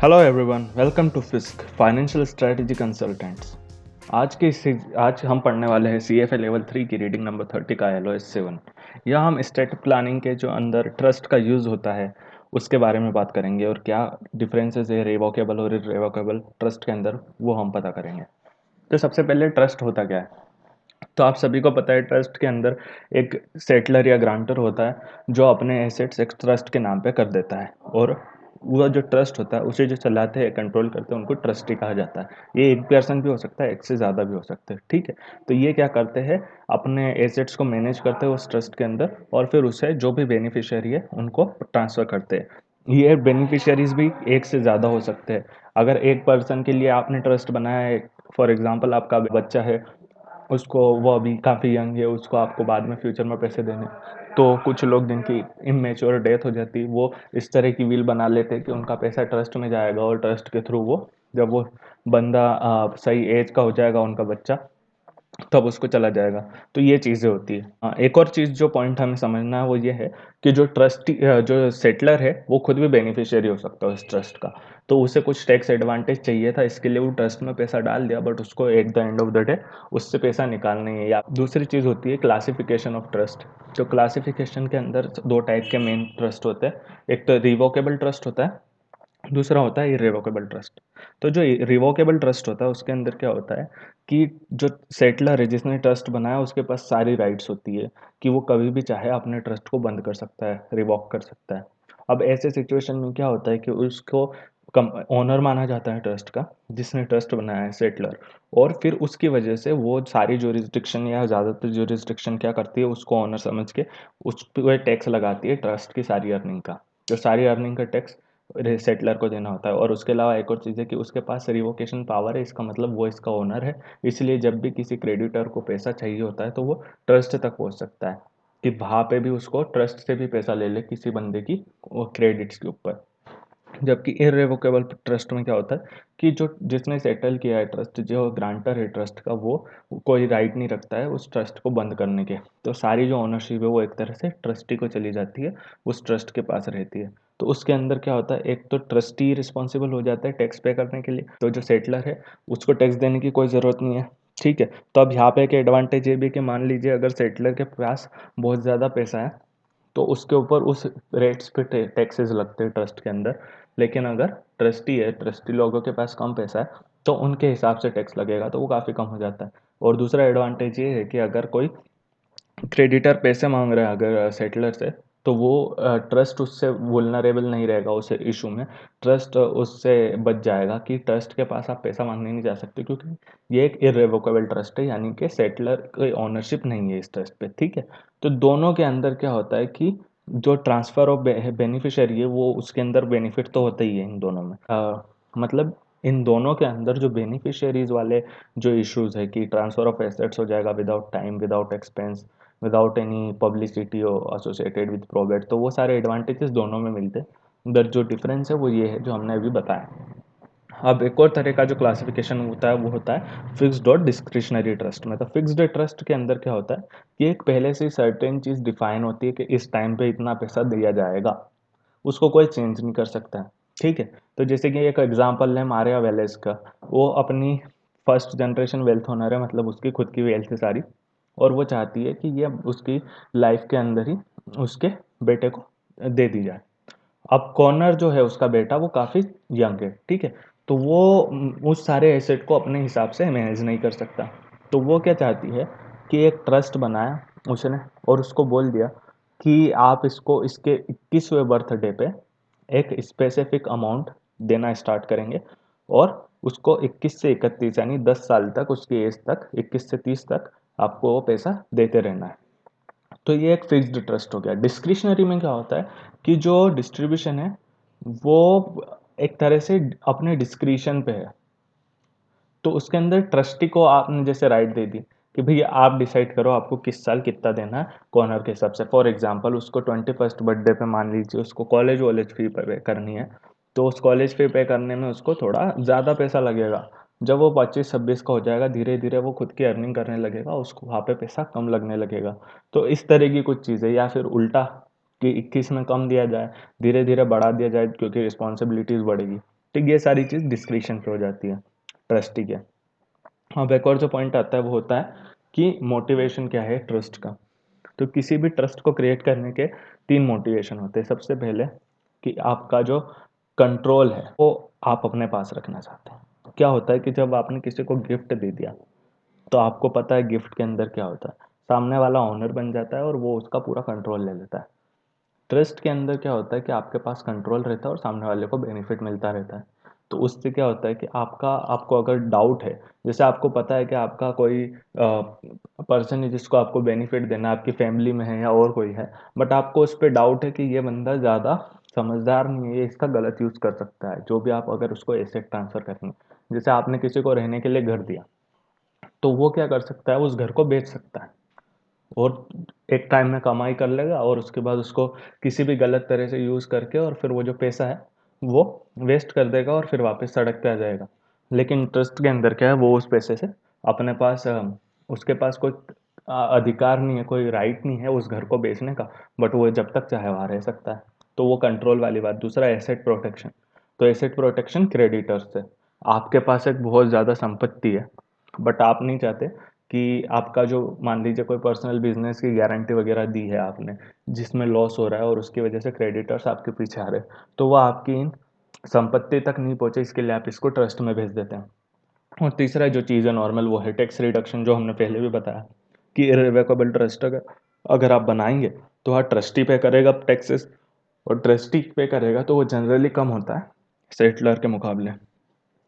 Hello everyone, welcome to Fisk financial strategy consultants. आज हम पढ़ने वाले हैं CFA लेवल 3 की रीडिंग नंबर 30 का LOS 7। यहाँ हम स्टेट प्लानिंग के जो अंदर ट्रस्ट का यूज़ होता है उसके बारे में बात करेंगे और क्या डिफरेंसेस है रिवोकेबल और इरेवोकेबल ट्रस्ट के अंदर, वो हम पता करेंगे। तो सबसे पहले ट्रस्ट होता क्या है। तो आप सभी को पता है ट्रस्ट के अंदर एक सेटलर या ग्रांटर होता है जो अपने एसेट्स एक ट्रस्ट के नाम पे कर देता है, और वो जो ट्रस्ट होता है उसे जो चलाते हैं कंट्रोल करते हैं उनको ट्रस्टी कहा जाता है। ये एक पर्सन भी हो सकता है, एक से ज़्यादा भी हो सकते हैं, ठीक है। तो ये क्या करते हैं, अपने एसेट्स को मैनेज करते हैं उस ट्रस्ट के अंदर, और फिर उसे जो भी बेनिफिशियरी है उनको ट्रांसफ़र करते हैं। ये बेनिफिशियरीज भी एक से ज़्यादा हो सकते हैं। अगर एक पर्सन के लिए आपने ट्रस्ट बनाया है, फॉर एग्जांपल आपका बच्चा है, उसको वो अभी काफ़ी यंग है, उसको आपको बाद में फ्यूचर में पैसे देने, तो कुछ लोग जिनकी इमेच्योर डेथ हो जाती है वो इस तरह की विल बना लेते हैं कि उनका पैसा ट्रस्ट में जाएगा, और ट्रस्ट के थ्रू वो जब वो बंदा सही एज का हो जाएगा उनका बच्चा, तब उसको चला जाएगा। तो ये चीज़ें होती है। एक और चीज़ जो पॉइंट हमें समझना है वो ये है कि जो ट्रस्टी जो सेटलर है वो खुद भी बेनिफिशियरी हो सकता है इस ट्रस्ट का। तो उसे कुछ टैक्स एडवांटेज चाहिए था, इसके लिए वो ट्रस्ट में पैसा डाल दिया, बट उसको at the end of the day उससे पैसा निकालना ही है। या दूसरी चीज़ होती है क्लासिफिकेशन ऑफ ट्रस्ट। जो क्लासिफिकेशन के अंदर दो टाइप के मेन ट्रस्ट होते हैं। एक तो रिवोकेबल ट्रस्ट होता है, दूसरा होता है इरेवोकेबल ट्रस्ट। तो जो रिवोकेबल ट्रस्ट होता है उसके अंदर क्या होता है कि जो सेटलर है जिसने ट्रस्ट बनाया उसके पास सारी राइट्स होती है कि वो कभी भी चाहे अपने ट्रस्ट को बंद कर सकता है, रिवोक कर सकता है। अब ऐसे सिचुएशन में क्या होता है कि उसको ओनर माना जाता है ट्रस्ट का, जिसने ट्रस्ट बनाया है सेटलर, और फिर उसकी वजह से वो सारी जोरिस्डिक्शन या ज़्यादातर जोरिस्डिक्शन क्या करती है, उसको ओनर समझ के उस पर टैक्स लगाती है ट्रस्ट की सारी अर्निंग का। जो सारी अर्निंग का टैक्स सेटलर को देना होता है। और उसके अलावा एक और चीज़ है कि उसके पास रिवोकेशन पावर है, इसका मतलब वो इसका ओनर है। इसलिए जब भी किसी क्रेडिटर को पैसा चाहिए होता है तो वो ट्रस्ट तक पहुंच सकता है, कि वहाँ पे भी उसको ट्रस्ट से भी पैसा ले ले किसी बंदे की क्रेडिट्स के ऊपर। जबकि इरेवोकेबल ट्रस्ट में क्या होता है कि जो जिसने सेटल किया है ट्रस्ट, जो ग्रांटर है ट्रस्ट का, वो कोई राइट नहीं रखता है उस ट्रस्ट को बंद करने के। तो सारी जो ओनरशिप है वो एक तरह से ट्रस्टी को चली जाती है, उस ट्रस्ट के पास रहती है। तो उसके अंदर क्या होता है, एक तो ट्रस्टी रिस्पॉन्सिबल हो जाता है टैक्स पे करने के लिए, तो जो सेटलर है उसको टैक्स देने की कोई ज़रूरत नहीं है, ठीक है। तो अब यहाँ पे एक एडवांटेज ये भी कि मान लीजिए अगर सेटलर के पास बहुत ज़्यादा पैसा है तो उसके ऊपर उस रेट्स पे टैक्सेस लगते हैं ट्रस्ट के अंदर। लेकिन अगर ट्रस्टी है, ट्रस्टी लोगों के पास कम पैसा है, तो उनके हिसाब से टैक्स लगेगा, तो वो काफ़ी कम हो जाता है। और दूसरा एडवांटेज ये है कि अगर कोई क्रेडिटर पैसे मांग रहा है अगर सेटलर से, तो वो ट्रस्ट उससे वुलनरेबल नहीं रहेगा उस इशू में। ट्रस्ट उससे बच जाएगा कि ट्रस्ट के पास आप पैसा मांगने नहीं जा सकते, क्योंकि ये एक इरेवोकेबल ट्रस्ट है, यानी कि सेटलर की ओनरशिप नहीं है इस ट्रस्ट पे, ठीक है। तो दोनों के अंदर क्या होता है कि जो ट्रांसफ़र ऑफ बेनिफिशियरी है वो उसके अंदर बेनिफिट तो होता ही है इन दोनों में। मतलब इन दोनों के अंदर जो बेनिफिशियरीज वाले जो इश्यूज है कि ट्रांसफ़र ऑफ एसेट्स हो जाएगा without time, without expense, without any publicity associated with probate, तो वो सारे एडवांटेजेस दोनों में मिलते हैं। उधर जो डिफरेंस है वो ये है जो हमने अभी बताया। अब एक और तरह का जो क्लासिफिकेशन होता है वो होता है फिक्स्ड और डिस्क्रिशनरी ट्रस्ट में। तो फिक्स्ड ट्रस्ट के अंदर क्या होता है कि एक पहले से सर्टेन चीज़ डिफाइन होती है कि इस टाइम पे इतना पैसा दिया जाएगा, उसको कोई चेंज नहीं कर सकता है, ठीक है। तो जैसे कि एक एग्जांपल है मारिया वेलेस का। वो अपनी फर्स्ट जनरेशन वेल्थ ओनर है, मतलब उसकी खुद की वेल्थ है सारी, और वो चाहती है कि ये उसकी लाइफ के अंदर ही उसके बेटे को दे दी जाए। अब कॉर्नर जो है उसका बेटा वो काफ़ी यंग है, ठीक है। तो वो उस सारे एसेट को अपने हिसाब से मैनेज नहीं कर सकता। तो वो क्या चाहती है कि एक ट्रस्ट बनाया उसने, और उसको बोल दिया कि आप इसको इसके 21वें बर्थडे पे एक स्पेसिफिक अमाउंट देना स्टार्ट करेंगे, और उसको 21 से 31 यानी 10 साल तक, उसकी एज तक 21 से 30 तक आपको वो पैसा देते रहना है। तो ये एक फिक्स्ड ट्रस्ट हो गया। डिस्क्रिशनरी में क्या होता है कि जो डिस्ट्रीब्यूशन है वो एक तरह से अपने डिस्क्रिशन पे है। तो उसके अंदर ट्रस्टी को आपने जैसे राइट दे दी कि भैया आप डिसाइड करो आपको किस साल कितना देना है कॉर्नर के हिसाब से। फॉर एग्जांपल उसको 21st बर्थडे पे मान लीजिए उसको कॉलेज वॉलेज फी पे करनी है, तो उस कॉलेज फी पे करने में उसको थोड़ा ज़्यादा पैसा लगेगा। जब वो 25-26 का हो जाएगा धीरे धीरे वो खुद की अर्निंग करने लगेगा, उसको वहाँ पे पैसा कम लगने लगेगा। तो इस तरह की कुछ चीज़ें, या फिर उल्टा कि 21 में कम दिया जाए, धीरे धीरे बढ़ा दिया जाए क्योंकि रिस्पॉन्सिबिलिटीज़ बढ़ेगी। तो ये सारी चीज़ डिस्क्रिप्शन पे हो जाती है ट्रस्टी के। अब एक और जो पॉइंट आता है वो होता है कि मोटिवेशन क्या है ट्रस्ट का। तो किसी भी ट्रस्ट को क्रिएट करने के 3 मोटिवेशन होते हैं। सबसे पहले कि आपका जो कंट्रोल है वो आप अपने पास रखना चाहते हैं। क्या होता है कि जब आपने किसी को गिफ्ट दे दिया तो आपको पता है गिफ्ट के अंदर क्या होता है। सामने वाला ओनर बन जाता है और वो उसका पूरा कंट्रोल ले लेता है। ट्रस्ट के अंदर क्या होता है कि आपके पास कंट्रोल रहता है और सामने वाले को बेनिफिट मिलता रहता है। तो उससे क्या होता है कि आपको अगर डाउट है, जैसे आपको पता है कि आपका कोई पर्सन है जिसको आपको बेनिफिट देना है, आपकी फैमिली में है या और कोई है, बट आपको उस पर डाउट है कि ये बंदा ज़्यादा समझदार नहीं है, ये इसका गलत यूज़ कर सकता है, जो भी आप अगर उसको एसेट ट्रांसफ़र करेंगे। जैसे आपने किसी को रहने के लिए घर दिया, तो वो क्या कर सकता है, उस घर को बेच सकता है और एक टाइम में कमाई कर लेगा और उसके बाद उसको किसी भी गलत तरह से यूज़ करके और फिर वो जो पैसा है वो वेस्ट कर देगा और फिर वापस सड़क पे आ जाएगा। लेकिन ट्रस्ट के अंदर क्या है, वो उस पैसे से अपने पास उसके पास कोई अधिकार नहीं है, कोई राइट नहीं है उस घर को बेचने का, बट वो जब तक चाहे वहाँ रह सकता है। तो वो कंट्रोल वाली बात। दूसरा एसेट प्रोटेक्शन। तो एसेट प्रोटेक्शन क्रेडिटर्स से, आपके पास एक बहुत ज़्यादा संपत्ति है बट आप नहीं चाहते कि आपका जो, मान लीजिए कोई पर्सनल बिजनेस की गारंटी वगैरह दी है आपने जिसमें लॉस हो रहा है और उसकी वजह से क्रेडिटर्स आपके पीछे आ रहे हैं, तो वो आपकी इन संपत्ति तक नहीं पहुंचे, इसके लिए आप इसको ट्रस्ट में भेज देते हैं। और तीसरा जो चीज़ है नॉर्मल, वो है टैक्स रिडक्शन, जो हमने पहले भी बताया कि इररिवोकेबल ट्रस्ट अगर अगर आप बनाएंगे तो हाँ ट्रस्टी पे करेगा टैक्सेस, और ट्रस्टी पे करेगा तो वो जनरली कम होता है सेटलर के मुकाबले,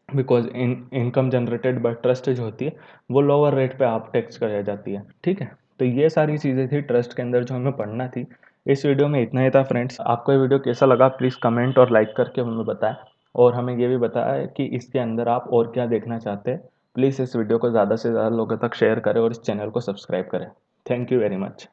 because income generated by trust जो होती है वो लोअर रेट पे आप टैक्स कराई जाती है। ठीक है, तो ये सारी चीज़ें थी ट्रस्ट के अंदर जो हमें पढ़ना थी। इस वीडियो में इतना ही था फ्रेंड्स। आपको ये वीडियो कैसा लगा प्लीज़ कमेंट और लाइक करके हमें बताएं, और हमें ये भी बताएं कि इसके अंदर आप और क्या देखना चाहते हैं। प्लीज़ इस वीडियो को ज़्यादा से ज़्यादा लोगों तक शेयर करें और इस चैनल को सब्सक्राइब करें। Thank you very much.